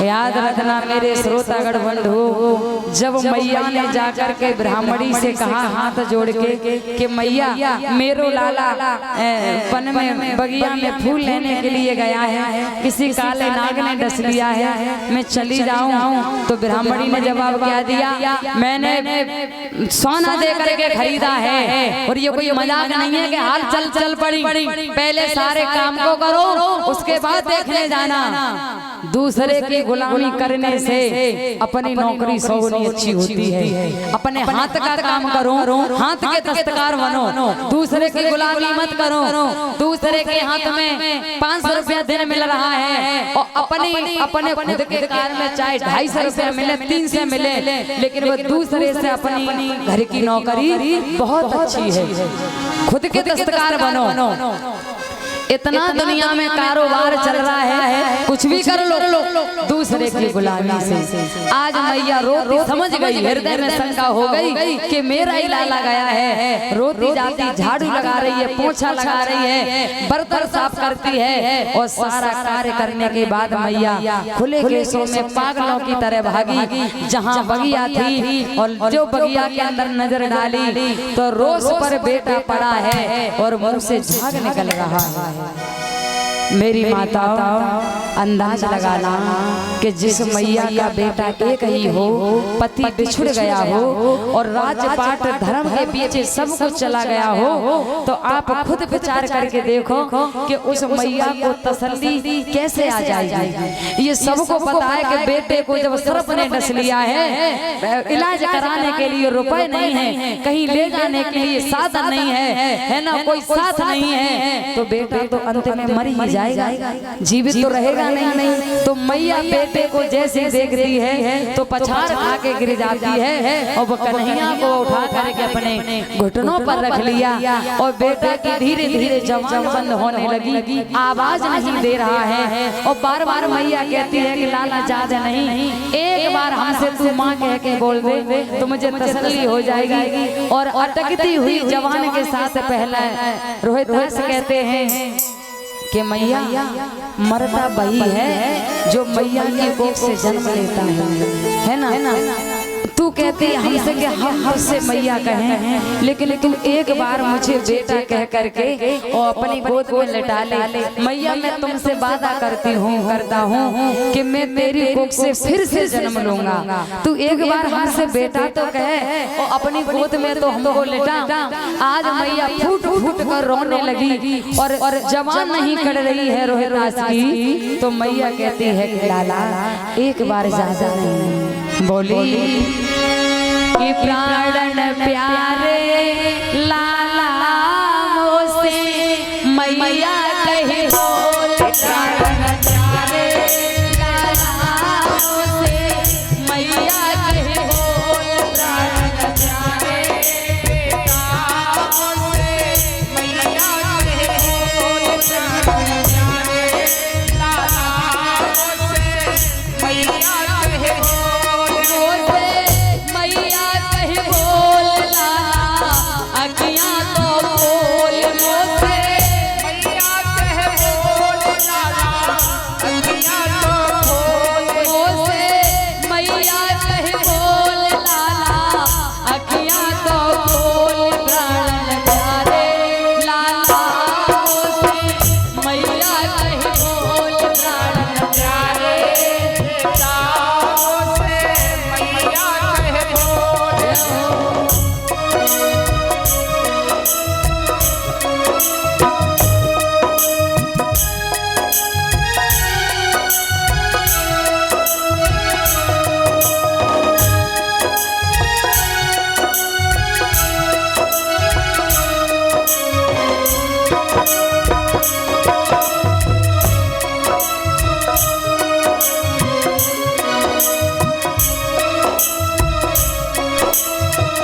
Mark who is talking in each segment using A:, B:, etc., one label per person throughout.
A: याद रखना मेरे श्रोतागण बंधु, जब मैया ने जाकर के ब्राह्मणी से कहा हाथ जोड़ के कि मैया मेरो लाला वन में बगिया में फूल लेने के लिए गया है, किसी काले नाग ने डस लिया है, मैं चली जाऊं। तो ब्राह्मणी ने जवाब क्या दिया, मैंने सोना दे करके खरीदा है और ये कोई मजाक नहीं है कि हाल चल चल पड़ी, पहले सारे काम को करो उसके बाद देखने जाना। दूसरे की गुलामी करने से अपनी नौकरी सौगुनी अच्छी होती है। अपने हाथ का काम करो, हाथ के दस्तकार बनो, दूसरे की गुलामी मत करो। दूसरे के हाथ में 500 रुपया दिन मिल रहा है और अपने खुद के कार में चाहे 250 रुपया मिले, 300 मिले, लेकिन वो दूसरे से अपनी घर की नौकरी बहुत अच्छी है। खुद के दस्तकार बनो। इतना दुनिया में कारोबार चल रहा है, कुछ भी कर लो दूसरे की गुलामी से। आज मैया रोती समझ गई, हृदय में शंका हो गई कि मेरा ही लाला गया है। रोती जाती झाड़ू लगा रही है, पोछा लगा रही है, बर्तन साफ करती है और सारा कार्य करने के बाद मैया खुले केसों में पागलों की तरह भागी। जहाँ बगिया थी और जो बगिया के अंदर नजर डाली तो रोज पर बेटा पड़ा है और मुंह से झाग निकल रहा है। मेरी माता अंदाज लगाना कि जिस मैया का बेटा एक ही हो, पति बिछुड़ गया हो और राजपाट धर्म के पीछे सब कुछ चला गया हो, तो आप खुद विचार करके देखो कि उस मैया को तसल्ली कैसे आ जाएगी। ये सबको पता है कि बेटे को जब सर्प ने डस लिया है, इलाज कराने के लिए रुपए नहीं है, कहीं ले जाने के लिए साधन नहीं है ना, कोई साथ नहीं है, तो बेटा तो अंत में मर ही जाएगा, जीवित तो रहेगा नहीं। तो मैया बेटे को जैसे देखती है तो पछाड़ खा के गिर जाती है और वो कन्हैया को उठा करके अपने घुटनों पर रख लिया और बेटा की धीरे धीरे जवान बंद होने लगी, आवाज नहीं दे रहा है। और बार बार मैया कहती है कि लाला ज्यादा नहीं, एक बार हमसे तू माँ कह के बोल दे तो मुझे तसल्ली हो जाएगी। और अटकती हुई जवान के साथ पहला रोहित कहते हैं कि मैया मरता वही है जो मैया की कोख से जन्म लेता है ना। तू कहती है हमसे कि हम हमसे मैया कहें, लेकिन तुम एक बार मुझे बेटा कह करके और अपनी गोद में लिटा ले। मैया मैं तुमसे वादा करता हूँ कि मैं तेरी कोख से फिर से जन्म लूंगा। तू एक बार हमसे बेटा तो कहे और अपनी गोद में तो हमको लिटा। आज मैया फूट फूट कर रोने लगी और जवान नहीं कर रही है रोहिदास की। तो मैया कहती है कि लाला एक बार ज्यादा नहीं, बोली कि प्राण प्यारे लाला मोसे मैया कहे बोल, प्राण प्यारे लाला मोसे मैया कहे बोल, प्राण प्यारे बेटा मोसे मैया कहे बोल, प्राण प्यारे लाला मोसे मैया कहे बोल। मैया कहे बोल लाला अखियां तो बोल मोसे, मैया कहे बोल लाला अखियां तो बोल मोसे, मैया कहे बोल लाला अखियां तो बोल, प्राण प्यारे लाला मोसे मैया कहे बोल, प्राण प्यारे बेटा मोसे मैया कहे बोल।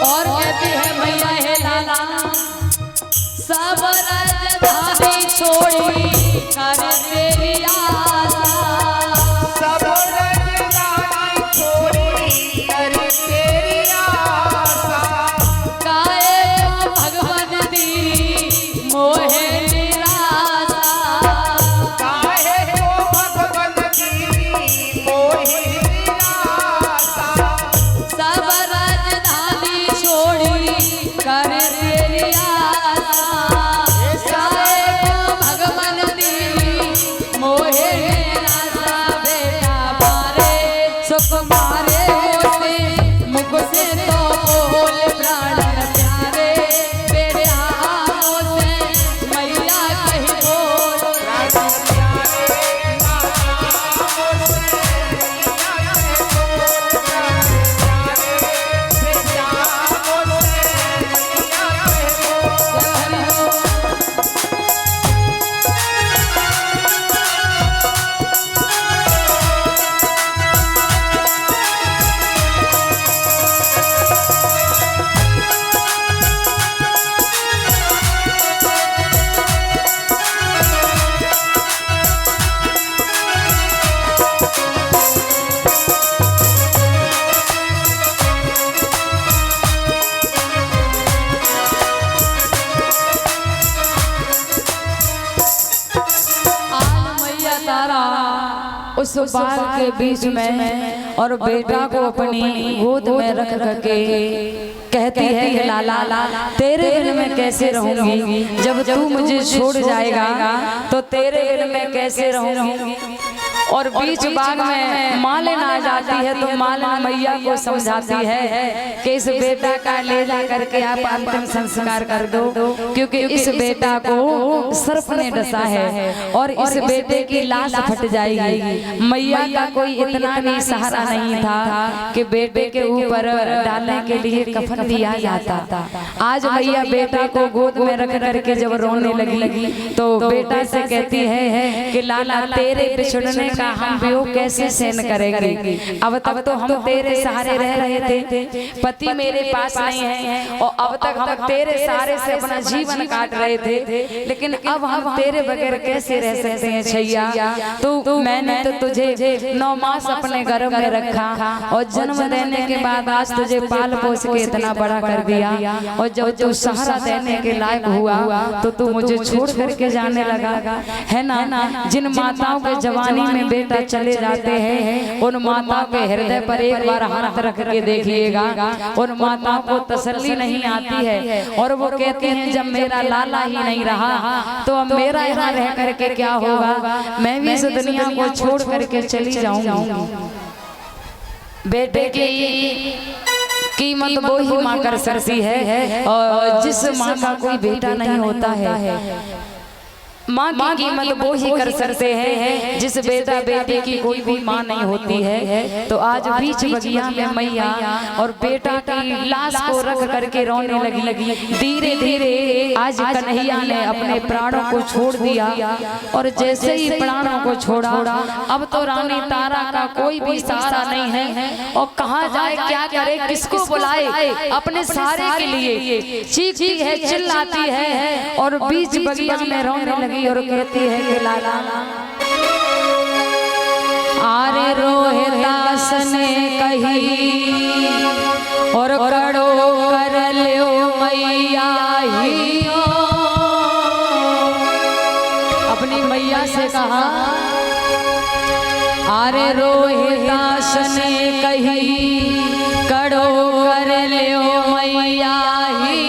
A: और कहती है मैया है लाला सब राजधानी छोड़ी कर तेरी आशा, सब राजधानी छोड़ी कर तेरी आशा, काहे को भगवान दी मोहे निराशा, काहे को भगवान दी मोहे उस बाग के बीच में और बेटा को अपनी गोद में रख करके कहती है कि लाला तेरे बिन मैं कैसे रहूंगी, जब तू मुझे छोड़ जाएगा तो तेरे बिन मैं कैसे रहूंगी। और बीच बाग में मालिन आ जाती है तो मालिन मैया को समझाती है कि इस बेटा का ले जा करके आप अंतिम संस्कार कर दो, क्योंकि इस बेटा को सर्प ने डसा है और इस बेटे की लाश फट जाएगी। मैया का कोई इतना भी सहारा नहीं था कि बेटे के ऊपर डालने के लिए कफन दिया जाता था। आज मैया बेटा को गोद में रख करके जब रोने लगी तो बेटा से कहती है कि लाला तेरे बिछड़ने का हम वियोग कैसे सहन करेंगे। अब तक तो हम तेरे सहारे रह रहे थे, पति मेरे पास नहीं है और अब तक हम तेरे सहारे से अपना जीवन काट रहे थे, लेकिन अब हम तेरे बगैर कैसे रह सकते हैं छैया। तो मैंने तो तुझे 9 मास अपने गर्भ में रखा और जन्म देने के बाद आज तुझे पाल पोस के इतना बड़ा कर दिया, और जब तू सहारा देने के लायक हुआ तो तू मुझे छोड़ करके जाने लगा है ना। जिन माताओं के जवानी में बेटा चले जाते हैं उन माताओं के हृदय पर एक बार हाथ रख के देखिएगा, उन माताओं को तसल्ली नहीं आती है और वो कहती हैं जब मेरा लाला ही नहीं रहा तो अब मेरा यहाँ रह करके क्या होगा, मैं भी इस दुनिया को छोड़ करके चली जाऊंगी। बेटे की कीमत वो ही माँ कर सकती है और जिस माँ का कोई बेटा नहीं होता है। माँ की कीमत वो ही कर सकते हैं जिस बेटा बेटी की कोई भी माँ नहीं होती है। तो आज बीच बगिया में मैया और बेटा की लाश को रख करके रोने लगी। धीरे धीरे आज कन्हैया ने अपने प्राणों को छोड़ दिया और जैसे ही प्राणों को छोड़ा अब तो रानी तारा का कोई भी सहारा नहीं है और कहाँ जाए क्या करे किसको बुलाए अपने सहारे के लिए। चीखती है चिल्लाती है और बीच बगिया में रोने लगी और कहती है कि लाला आरे रोहिदास ने कही और कड़ो कर लियो मैया ही। अपनी मैया से कहा आरे रोहिदास ने कही कड़ो कर लियो मैया ही।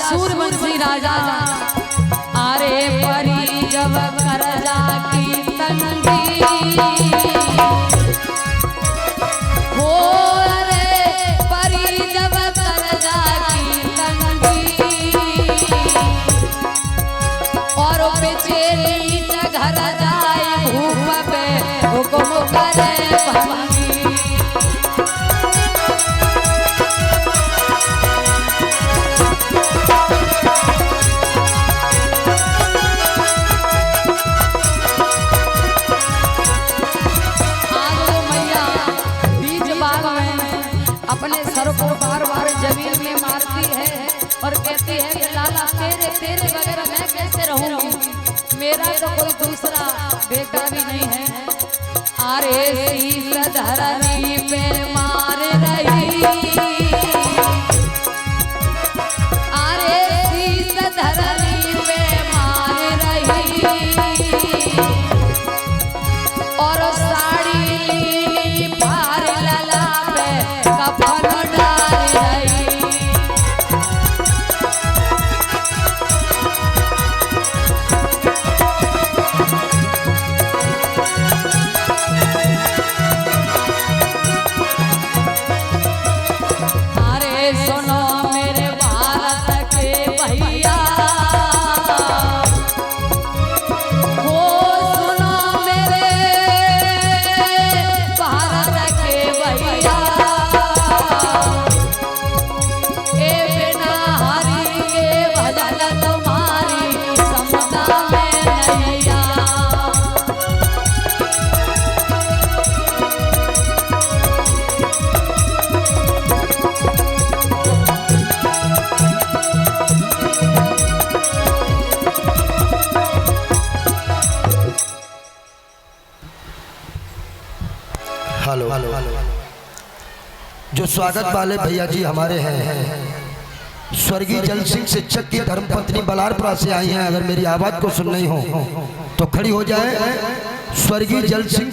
A: सूरवंशी राजा आरे परी जब करजा की तंगी हो रे परी जब करजा की तंगी और बेचैनी घर जाए भूप पे हुक्म करे भंगी। अपने सर को बार बार जमीन में मारती है और कहती है कि लाला तेरे बगैर मैं कैसे रहूंगी, मेरा तो कोई दूसरा बेटा भी नहीं है। आरे शीश धरनी पे मार रही, आरे शीश धरनी पे मार रही और साड़ी लीली फार लला पे कफन सुनो मेरे भारत के भैया, हो सुनो मेरे भारत के भैया, ए बिना हरि के भजन तुम्हारी समुद्र में नैया।
B: हेलो, जो स्वागत वाले भैया जी हमारे हैं, स्वर्गीय जल सिंह शिक्षक की धर्मपत्नी बलारपुरा से आई हैं। अगर मेरी आवाज को सुन नहीं हो तो खड़ी हो जाए। स्वर्गीय जल सिंह